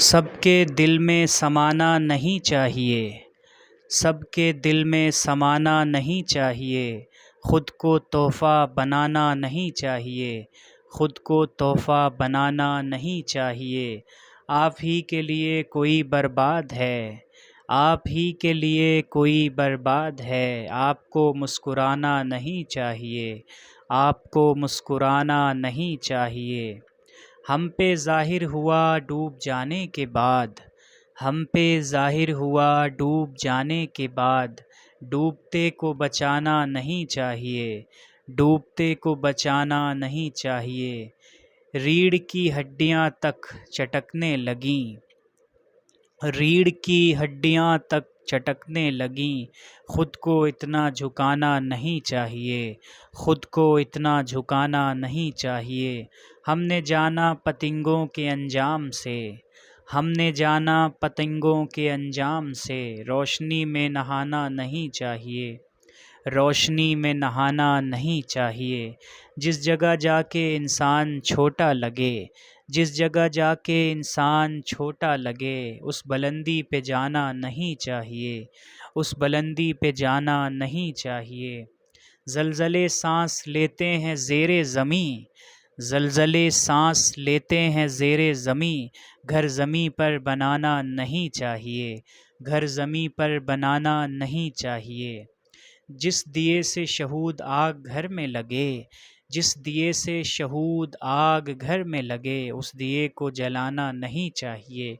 سب کے دل میں سمانا نہیں چاہیے، سب کے دل میں سمانا نہیں چاہیے، خود کو تحفہ بنانا نہیں چاہیے، خود کو تحفہ بنانا نہیں چاہیے۔ آپ ہی کے لیے کوئی برباد ہے، آپ ہی کے لیے کوئی برباد ہے، آپ کو مسکرانا نہیں چاہیے، آپ کو مسکرانا نہیں چاہیے۔ ہم پہ ظاہر ہوا ڈوب جانے کے بعد، ہم پہ ظاہر ہوا ڈوب جانے کے بعد، ڈوبتے کو بچانا نہیں چاہیے، ڈوبتے کو بچانا نہیں چاہیے۔ ریڑھ کی ہڈیاں تک چٹکنے لگیں، ریڑھ کی ہڈیاں تک چٹکنے لگیں، خود کو اتنا جھکانا نہیں چاہیے، خود کو اتنا جھکانا نہیں چاہیے۔ ہم نے جانا پتنگوں کے انجام سے، ہم نے جانا پتنگوں کے انجام سے، روشنی میں نہانا نہیں چاہیے، روشنی میں نہانا نہیں چاہیے۔ جس جگہ جا کے انسان چھوٹا لگے، جس جگہ جا کے انسان چھوٹا لگے، اس بلندی پہ جانا نہیں چاہیے، اس بلندی پہ جانا نہیں چاہیے۔ زلزلے سانس لیتے ہیں زیر زمیں، زلزلے سانس لیتے ہیں زیر زمیں، گھر زمیں پر بنانا نہیں چاہیے، گھر زمیں پر بنانا نہیں چاہیے۔ جس دیے سے شہود آگ گھر میں لگے، جس دیے سے شہود آگ گھر میں لگے، اس دیے کو جلانا نہیں چاہیے،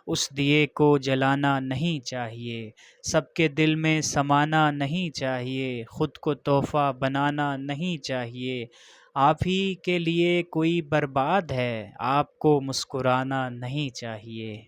اس دیے کو جلانا نہیں چاہیے۔ سب کے دل میں سمانا نہیں چاہیے، خود کو تحفہ بنانا نہیں چاہیے۔ آپ ہی کے لیے کوئی برباد ہے، آپ کو مسکرانا نہیں چاہیے۔